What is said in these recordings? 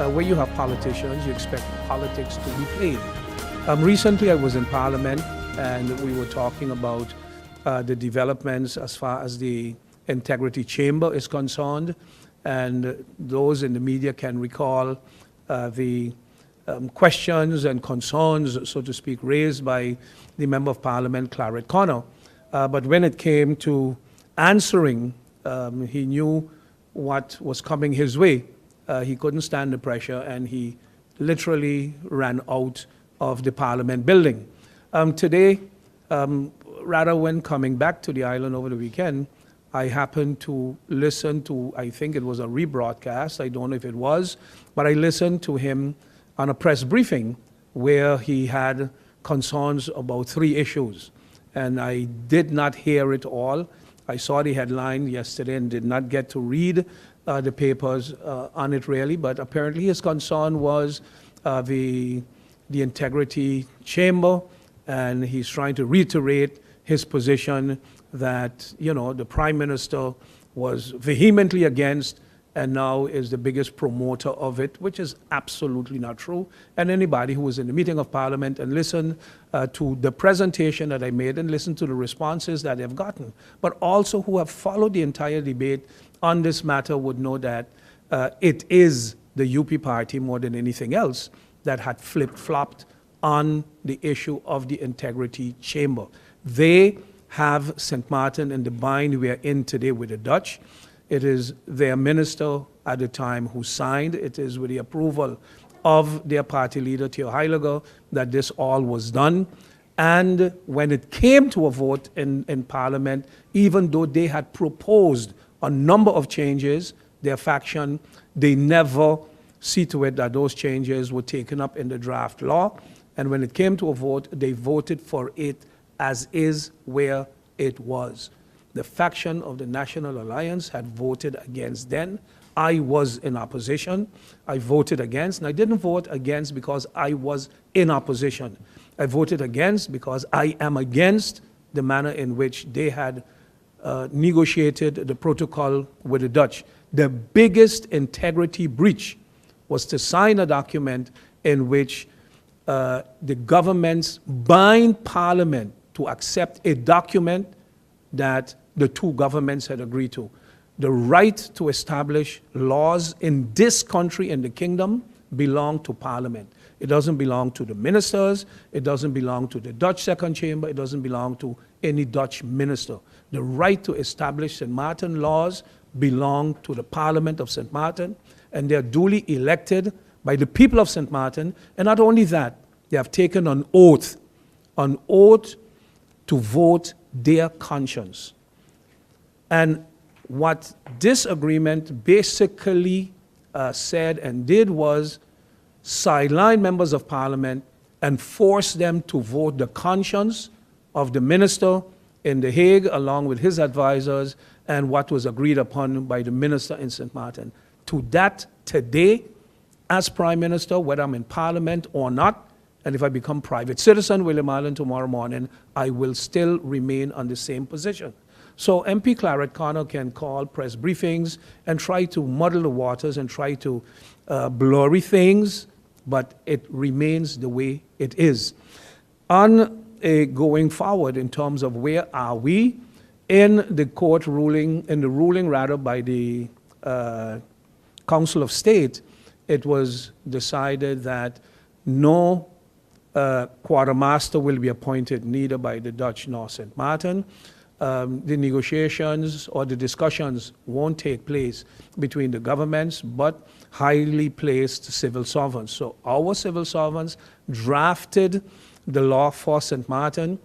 where you have politicians, you expect politics to be played. Recently, I was in Parliament, and we were talking about the developments as far as the Integrity Chamber is concerned, and those in the media can recall the questions and concerns, so to speak, raised by the Member of Parliament, Claret Connor. But when it came to answering, he knew what was coming his way. He couldn't stand the pressure, and he literally ran out of the Parliament building. Today, rather when coming back to the island over the weekend, I happened to listen to, I think it was a rebroadcast, I don't know if it was, but I listened to him on a press briefing where he had concerns about 3 issues. And I did not hear it all. I saw the headline yesterday and did not get to read the papers on it really, but apparently his concern was the Integrity Chamber, and he's trying to reiterate his position that, you know, the Prime Minister was vehemently against and now is the biggest promoter of it, which is absolutely not true. And anybody who was in the meeting of Parliament and listened to the presentation that I made and listened to the responses that they've gotten, but also who have followed the entire debate on this matter would know that it is the UP party more than anything else that had flip-flopped on the issue of the Integrity Chamber. They have St. Martin in the bind we are in today with the Dutch. It is their minister at the time who signed. It is with the approval of their party leader, Theo Heiliger, that this all was done. And when it came to a vote in Parliament, even though they had proposed a number of changes, their faction, they never see to it that those changes were taken up in the draft law. And when it came to a vote, they voted for it as is where it was. The faction of the National Alliance had voted against then. I was in opposition. I voted against, and I didn't vote against because I was in opposition. I voted against because I am against the manner in which they had negotiated the protocol with the Dutch. The biggest integrity breach was to sign a document in which the governments bind Parliament to accept a document that the 2 governments had agreed to. The right to establish laws in this country, in the kingdom, belong to Parliament. It doesn't belong to the ministers. It doesn't belong to the Dutch Second Chamber. It doesn't belong to any Dutch minister. The right to establish St. Martin laws belong to the Parliament of St. Martin, and they are duly elected by the people of St. Martin. And not only that, they have taken an oath to vote their conscience. And what this agreement basically said and did was sideline members of Parliament and force them to vote the conscience of the minister in The Hague along with his advisors and what was agreed upon by the minister in St. Martin. To that, today, as Prime Minister, whether I'm in Parliament or not, and if I become private citizen, William Island, tomorrow morning, I will still remain on the same position. So MP Claret Connor can call press briefings and try to muddle the waters and try to blurry things, but it remains the way it is. On going forward in terms of where are we in the court ruling, in the ruling rather by the Council of State, it was decided that no quartermaster will be appointed neither by the Dutch nor St. Martin. The negotiations or the discussions won't take place between the governments, but highly placed civil servants. So our civil servants drafted the law for St. Martin,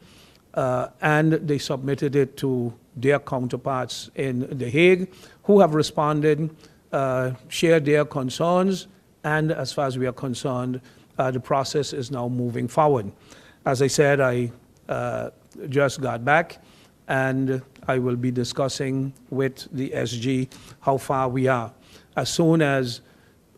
and they submitted it to their counterparts in The Hague, who have responded, shared their concerns, and as far as we are concerned, the process is now moving forward. As I said, I just got back, and I will be discussing with the SG how far we are. As soon as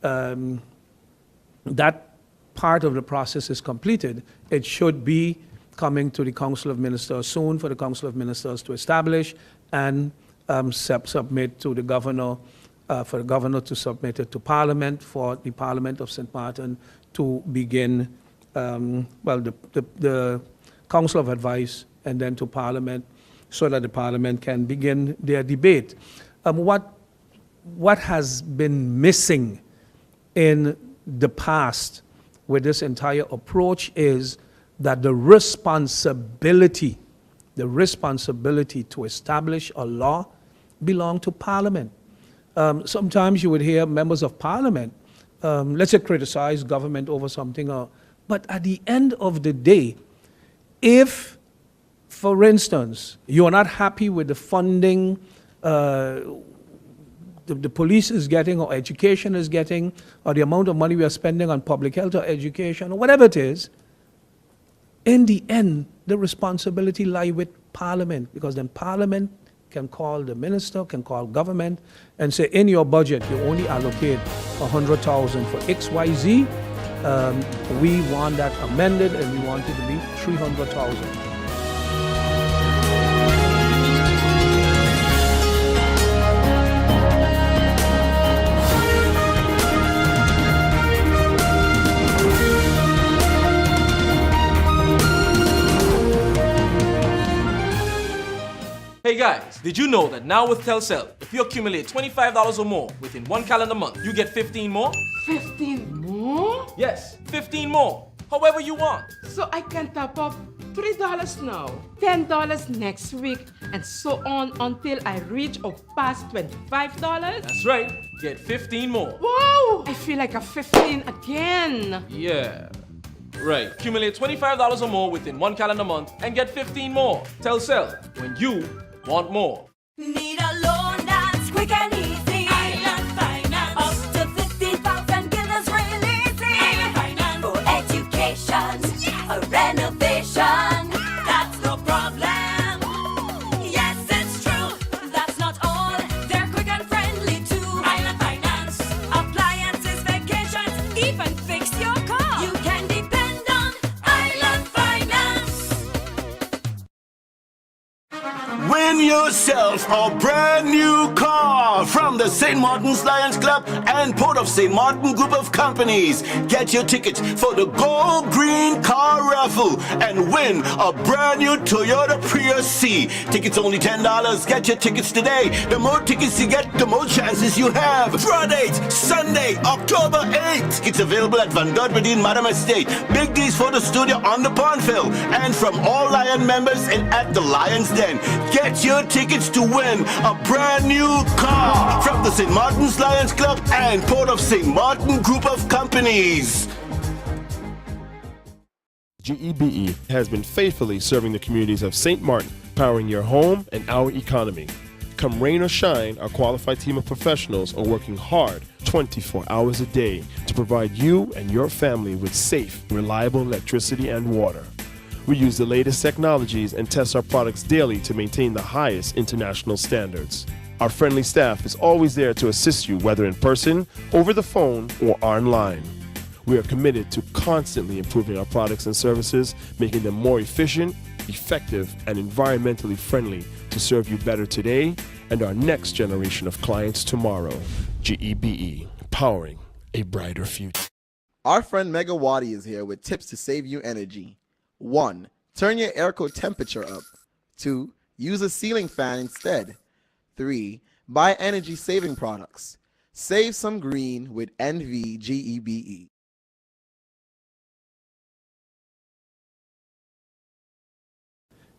that part of the process is completed, it should be coming to the Council of Ministers soon for the Council of Ministers to establish and submit to the governor for the governor to submit it to Parliament, for the Parliament of St. Martin to begin, the Council of Advice, and then to Parliament, so that the Parliament can begin their debate. What has been missing in the past with this entire approach is that the responsibility to establish a law belong to Parliament. Sometimes you would hear members of Parliament, let's say, criticize government over something, but at the end of the day, if, for instance, you are not happy with the funding the police is getting, or education is getting, or the amount of money we are spending on public health or education, or whatever it is, in the end, the responsibility lies with Parliament, because then Parliament can call the minister, can call government, and say, in your budget, you only allocate 100,000 for XYZ. We want that amended, and we want it to be 300,000. Hey guys, did you know that now with Telcel, if you accumulate $25 or more within one calendar month, you get 15 more? 15 more? Yes, 15 more. However you want. So I can top up $3 now, $10 next week, and so on until I reach or pass $25? That's right. Get 15 more. Wow! I feel like a 15 again. Yeah. Right. Accumulate $25 or more within one calendar month and get 15 more. Telcel, when you want more. Need a loan that's quick and easy. Island Finance. Up to 50,000, give us real easy. Island Finance. For education, yes. A renovation, that's no problem. Yes, it's true. That's not all. They're quick and friendly too. Island Finance. Appliances, vacations, even fix your car. You can depend on Island Finance. Win yourself a brand new car from the St. Martin's Lions Club and Port of St. Martin Group of Companies. Get your tickets for the Gold Green Car Raffle and win a brand new Toyota Prius C. Tickets only $10. Get your tickets today. The more tickets you get, the more chances you have. Draw date, Sunday, October 8th. It's available at Van Godberdeen Madam Estate, Big D's Photo Studio on the Pondville, and from all Lion members and at the Lion's Den. Get your tickets to win a brand new car from the St. Martin's Lions Club and Port of St. Martin Group of Companies. GEBE has been faithfully serving the communities of St. Martin, powering your home and our economy. Come rain or shine, our qualified team of professionals are working hard 24 hours a day to provide you and your family with safe, reliable electricity and water. We use the latest technologies and test our products daily to maintain the highest international standards. Our friendly staff is always there to assist you, whether in person, over the phone, or online. We are committed to constantly improving our products and services, making them more efficient, effective, and environmentally friendly to serve you better today and our next generation of clients tomorrow. GEBE, powering a brighter future. Our friend Megawati is here with tips to save you energy. 1. Turn your airco temperature up. 2. Use a ceiling fan instead. 3. Buy energy-saving products. Save some green with NVGEBE.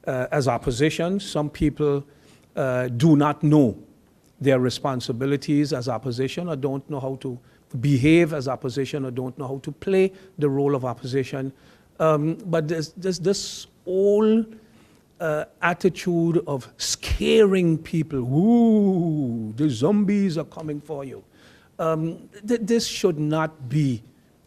As opposition, some people do not know their responsibilities as opposition, or don't know how to behave as opposition, or don't know how to play the role of opposition. But there's this whole attitude of scaring people. Ooh, the zombies are coming for you. This should not be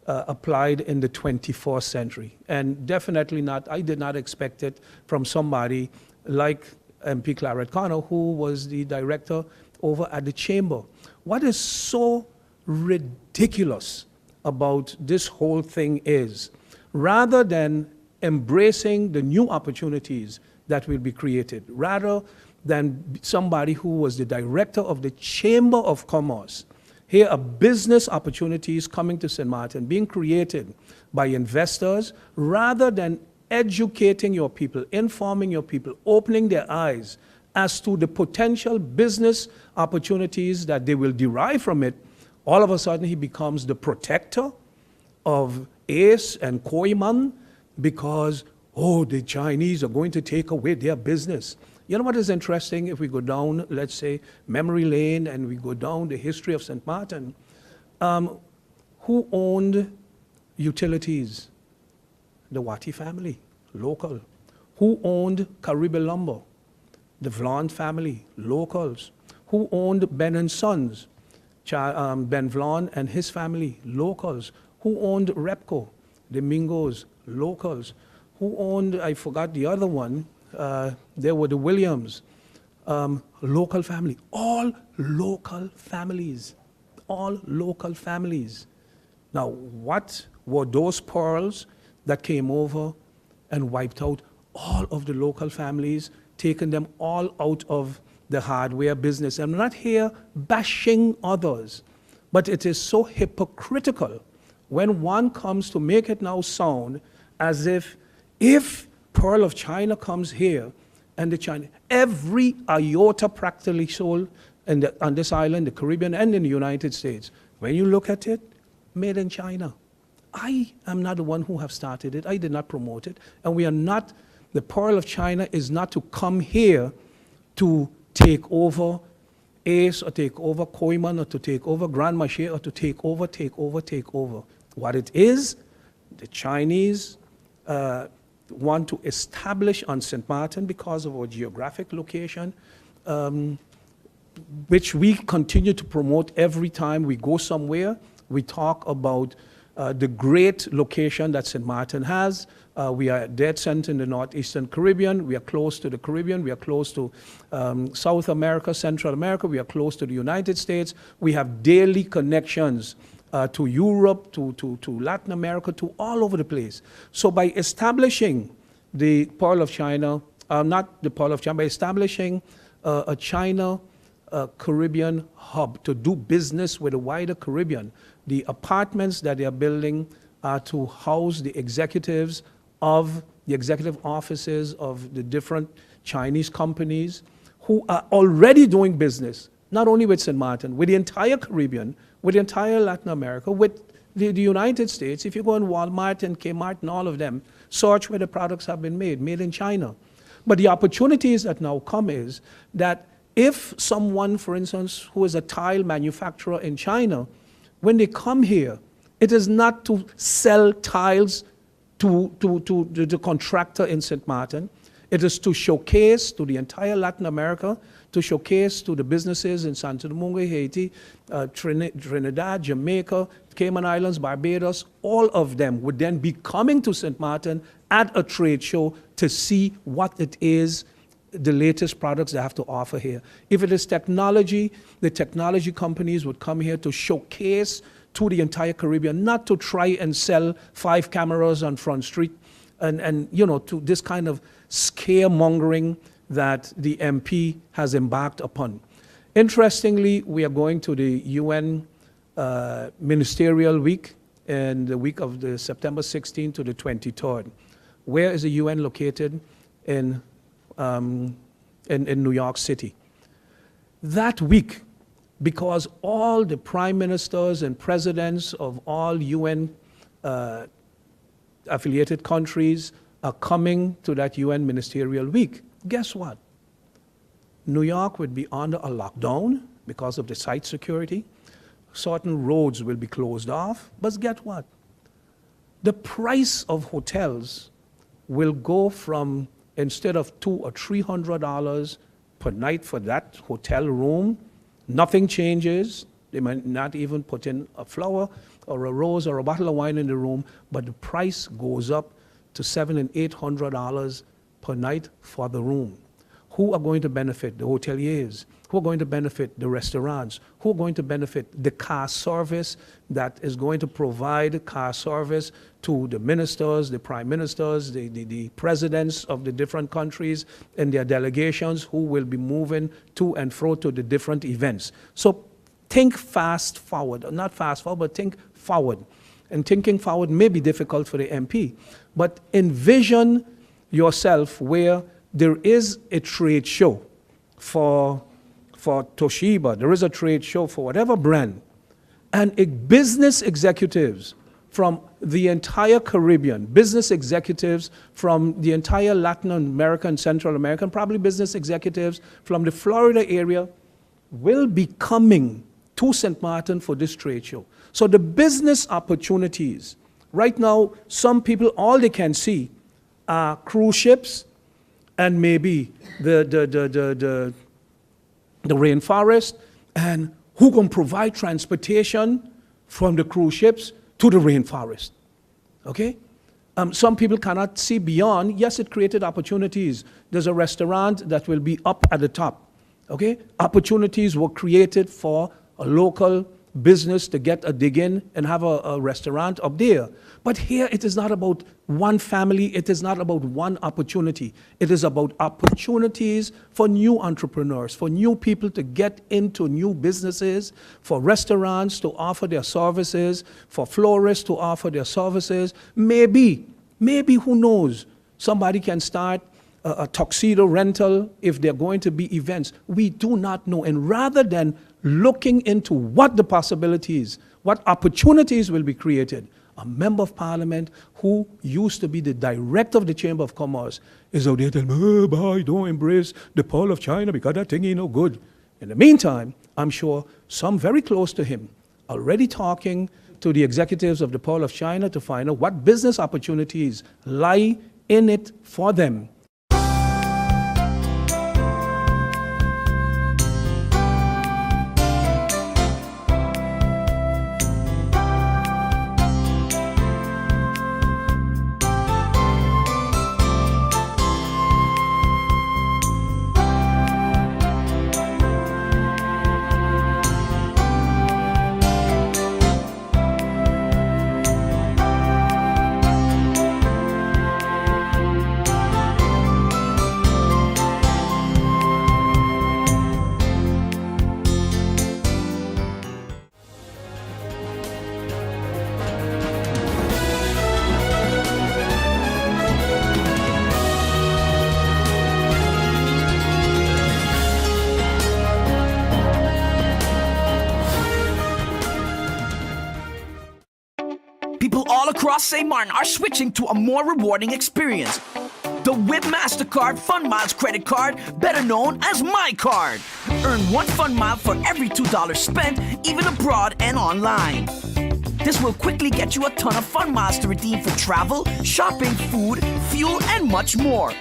applied in the 24th century. And definitely not, I did not expect it from somebody like MP Claret Connor, who was the director over at the Chamber. What is so ridiculous about this whole thing is, rather than embracing the new opportunities that will be created, rather than somebody who was the director of the Chamber of Commerce. Here are business opportunities coming to St. Martin, being created by investors, rather than educating your people, informing your people, opening their eyes as to the potential business opportunities that they will derive from it. All of a sudden, he becomes the protector of Ace and Koiman because, oh, the Chinese are going to take away their business. You know what is interesting? If we go down, let's say, memory lane, and we go down the history of St. Martin, who owned utilities? The Watty family, local. Who owned Caribbean Lumber? The Vlon family, locals. Who owned Ben & Sons? Ben Vlon and his family, locals. Who owned Repco? The Mingos, locals. Who owned, I forgot the other one, there were the Williams, local family. All local families. All local families. Now, what were those pearls that came over and wiped out all of the local families, taking them all out of the hardware business? I'm not here bashing others, but it is so hypocritical when one comes to make it now sound as if Pearl of China comes here and the China, every iota practically sold on this island, the Caribbean, and in the United States. When you look at it, made in China. I am not the one who have started it. I did not promote it. And we are not, the Pearl of China is not to come here to take over Ace or take over Koiman or to take over Grand Marché or to take over. What it is, the Chinese want to establish on St. Martin because of our geographic location, which we continue to promote every time we go somewhere. We talk about the great location that St. Martin has. We are dead center in the northeastern Caribbean. We are close to the Caribbean. We are close to South America, Central America. We are close to the United States. We have daily connections to Europe, to Latin America, to all over the place. So by establishing the Pearl of China, not the Pearl of China, by establishing a China Caribbean hub to do business with the wider Caribbean, the apartments that they are building are to house the executives of the executive offices of the different Chinese companies who are already doing business, not only with St. Martin, with the entire Caribbean, with the entire Latin America, with the United States. If you go in Walmart and Kmart and all of them, search where the products have been made in China. But the opportunities that now come is that if someone, for instance, who is a tile manufacturer in China, when they come here, it is not to sell tiles to the contractor in St. Martin. It is to showcase to the entire Latin America, to showcase to the businesses in Santo Domingo, Haiti, Trinidad, Jamaica, Cayman Islands, Barbados. All of them would then be coming to St. Martin at a trade show to see what it is, the latest products they have to offer here. If it is technology, the technology companies would come here to showcase to the entire Caribbean, not to try and sell 5 cameras on Front Street and you know, to this kind of scaremongering that the MP has embarked upon. Interestingly, we are going to the UN Ministerial Week in the week of the September 16th to the 23rd. Where is the UN located? In New York City. That week, because all the prime ministers and presidents of all UN affiliated countries are coming to that UN Ministerial Week, guess what? New York would be under a lockdown because of the site security. Certain roads will be closed off, but guess what? The price of hotels will go from, instead of $200 or $300 per night for that hotel room, nothing changes. They might not even put in a flower or a rose or a bottle of wine in the room, but the price goes up to $700 and $800 per night for the room. who are going to benefit? The hoteliers. Who are going to benefit? The restaurants. Who are going to benefit? The car service that is going to provide car service to the ministers, the prime ministers, the presidents of the different countries and their delegations who will be moving to and fro to the different events. So think fast forward, not fast forward, but think forward. And thinking forward may be difficult for the MP, but envision yourself where there is a trade show for Toshiba, there is a trade show for whatever brand, and business executives from the entire Caribbean, business executives from the entire Latin America and Central America, and probably business executives from the Florida area will be coming to St. Martin for this trade show. So the business opportunities, right now, some people, all they can see are cruise ships and maybe the rainforest, and who can provide transportation from the cruise ships to the rainforest, okay? Some people cannot see beyond. Yes, it created opportunities. There's a restaurant that will be up at the top, okay? Opportunities were created for a local business to get a dig in and have a restaurant up there. But here it is not about one family, it is not about one opportunity. It is about opportunities for new entrepreneurs, for new people to get into new businesses, for restaurants to offer their services, for florists to offer their services. Maybe, who knows, somebody can start a tuxedo rental if they're going to be events. We do not know. And rather than looking into what the possibilities, what opportunities will be created, a member of parliament who used to be the director of the Chamber of Commerce is out there telling me, oh, boy, don't embrace the Pearl of China because that thing ain't no good. In the meantime, I'm sure some very close to him already talking to the executives of the Pearl of China to find out what business opportunities lie in it for them. People all across St. Martin are switching to a more rewarding experience. The WIB MasterCard Fun Miles credit card, better known as My Card. Earn 1 Fun Mile for every $2 spent, even abroad and online. This will quickly get you a ton of Fun Miles to redeem for travel, shopping, food, fuel, and much more.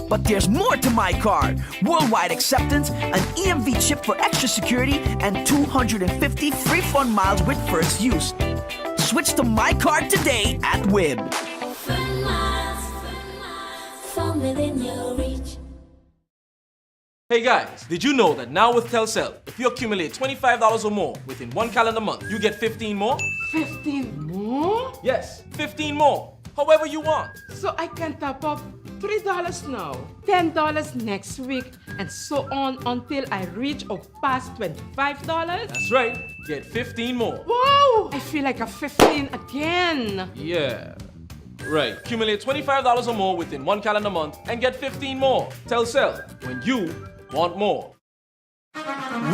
But there's more to My Card. Worldwide acceptance, an EMV chip for extra security, and 250 free Fun Miles with first use. Switch to My Card today at WIB. Fun miles, from within your reach. Hey guys, did you know that now with Telcel, if you accumulate $25 or more within 1 calendar month, you get 15 more? 15 more? Yes, 15 more. However you want. So I can top up $3 now, $10 next week, and so on until I reach or pass $25? That's right. Get 15 more. Wow! I feel like a 15 again. Yeah. Right. Accumulate $25 or more within 1 calendar month and get 15 more. Telcel, when you want more.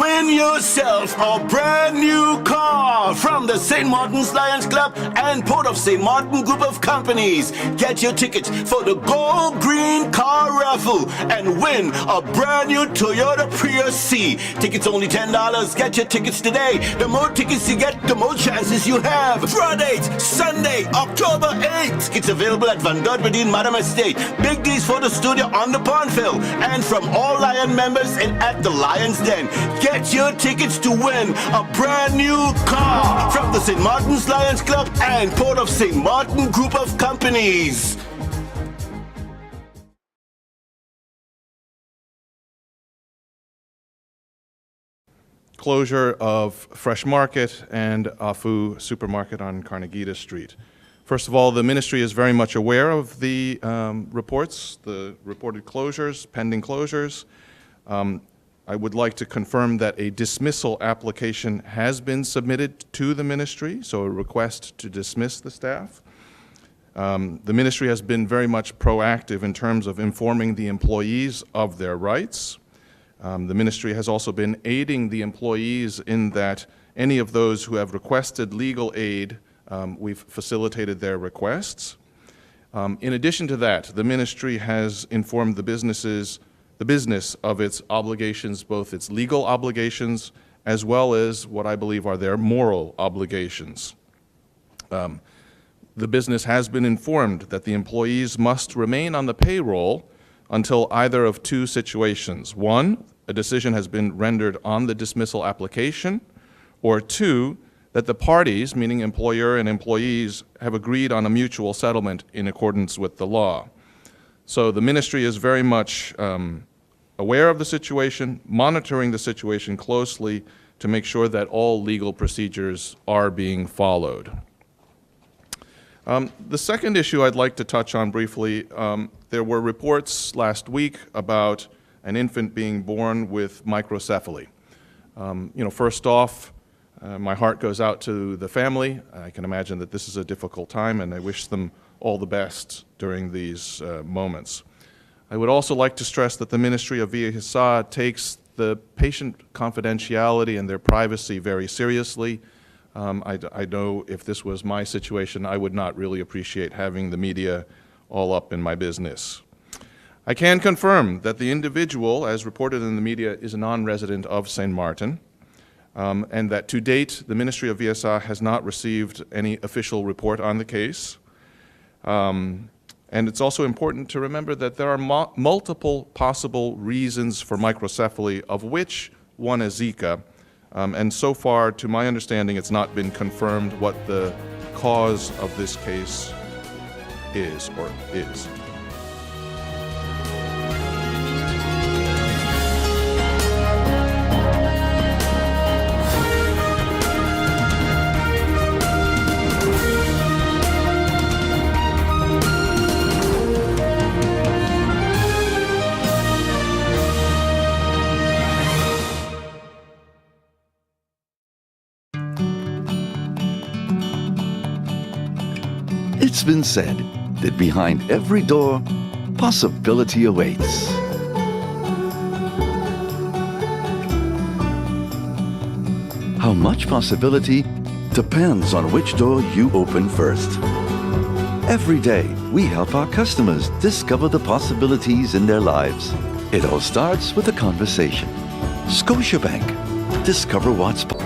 Win yourself a brand new car from the St. Martin's Lions Club and Port of St. Martin Group of Companies. Get your tickets for the Gold Green Car Raffle and win a brand new Toyota Prius C. Tickets only $10. Get your tickets today. The more tickets you get, the more chances you have. Draw date, Sunday, October 8th. Tickets available at Van Dodberdien Madam Estate, Big D's Photo Studio on the Pondville, and from all Lion members and at the Lions Den. Get your tickets to win a brand new car from the St. Martin's Lions Club and Port of St. Martin Group of Companies. closure of Fresh Market and Afu Supermarket on Carnegie Street. First of all, the ministry is very much aware of the reports, the reported closures, pending closures. I would like to confirm that a dismissal application has been submitted to the ministry, so a request to dismiss the staff. The ministry has been very much proactive in terms of informing the employees of their rights. The ministry has also been aiding the employees in that any of those who have requested legal aid, we've facilitated their requests. In addition to that, the ministry has informed the business of its obligations, both its legal obligations as well as what I believe are their moral obligations. The business has been informed that the employees must remain on the payroll until either of two situations. One, a decision has been rendered on the dismissal application, or two, that the parties, meaning employer and employees, have agreed on a mutual settlement in accordance with the law. So the ministry is very much aware of the situation, monitoring the situation closely to make sure that all legal procedures are being followed. The second issue I'd like to touch on briefly, there were reports last week about an infant being born with microcephaly. First off, my heart goes out to the family. I can imagine that this is a difficult time, and I wish them all the best during these moments. I would also like to stress that the Ministry of Via Hissa takes the patient confidentiality and their privacy very seriously. I know if this was my situation, I would not really appreciate having the media all up in my business. I can confirm that the individual, as reported in the media, is a non-resident of St. Martin, and that to date, the Ministry of Via Hissa has not received any official report on the case. And it's also important to remember that there are multiple possible reasons for microcephaly, of which one is Zika. And so far, to my understanding, it's not been confirmed what the cause of this case is or is. It's been said that behind every door, possibility awaits. How much possibility depends on which door you open first. Every day, we help our customers discover the possibilities in their lives. It all starts with a conversation. Scotiabank. Discover what's possible.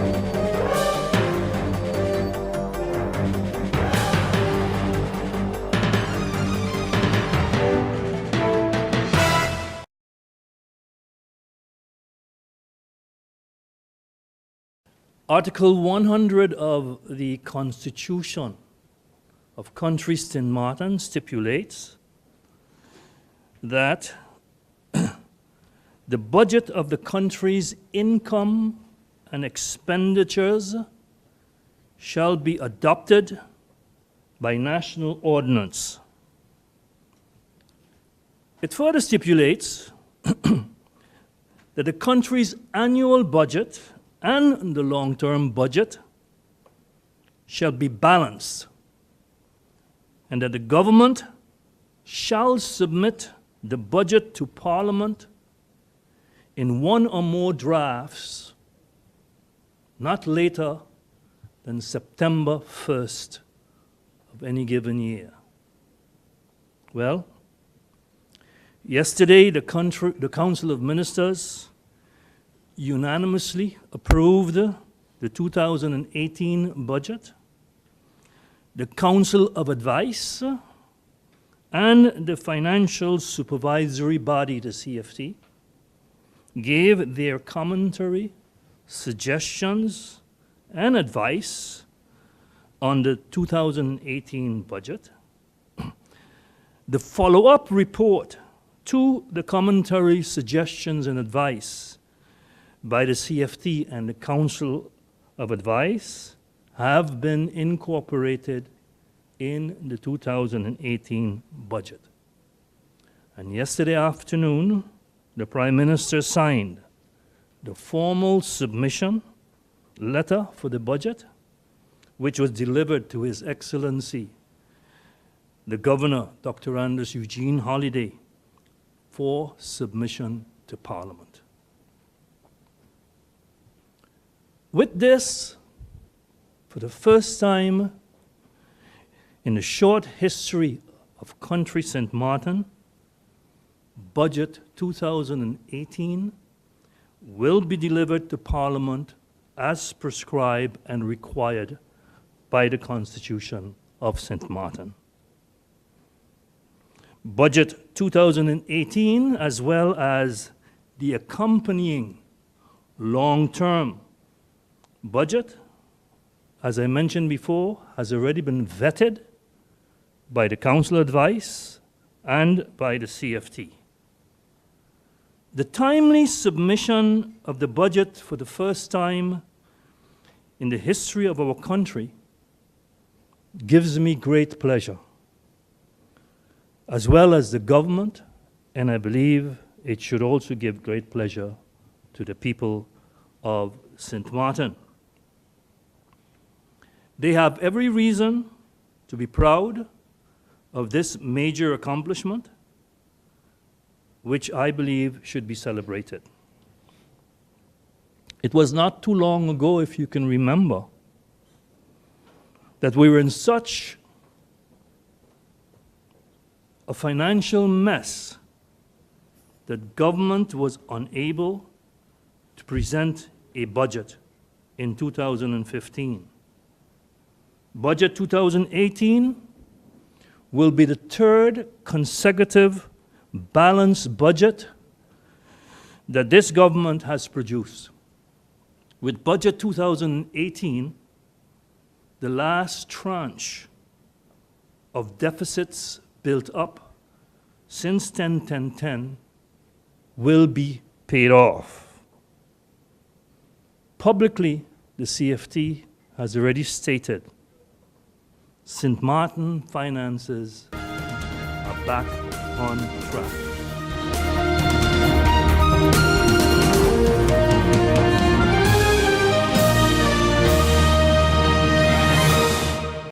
Article 100 of the Constitution of Country St. Martin stipulates that the budget of the country's income and expenditures shall be adopted by national ordinance. It further stipulates that the country's annual budget and the long-term budget shall be balanced, and that the government shall submit the budget to Parliament in one or more drafts, not later than September 1st of any given year. Well, yesterday the Council of Ministers unanimously approved the 2018 budget. The Council of Advice and the Financial Supervisory Body, the CFT, gave their commentary, suggestions, and advice on the 2018 budget. The follow-up report to the commentary, suggestions, and advice by the CFT and the Council of Advice have been incorporated in the 2018 budget. And yesterday afternoon, the Prime Minister signed the formal submission letter for the budget, which was delivered to His Excellency, the Governor, Dr. Anders Eugene Holliday, for submission to Parliament. With this, for the first time in the short history of country St. Martin, Budget 2018 will be delivered to Parliament as prescribed and required by the Constitution of St. Martin. Budget 2018, as well as the accompanying long-term budget, as I mentioned before, has already been vetted by the Council Advice and by the CFT. The timely submission of the budget for the first time in the history of our country gives me great pleasure, as well as the government, and I believe it should also give great pleasure to the people of St. Martin. They have every reason to be proud of this major accomplishment, which I believe should be celebrated. It was not too long ago, if you can remember, that we were in such a financial mess that government was unable to present a budget in 2015. Budget 2018 will be the third consecutive balanced budget that this government has produced. With Budget 2018, the last tranche of deficits built up since 10-10-10 will be paid off. Publicly, the CFT has already stated St. Martin finances are back on track.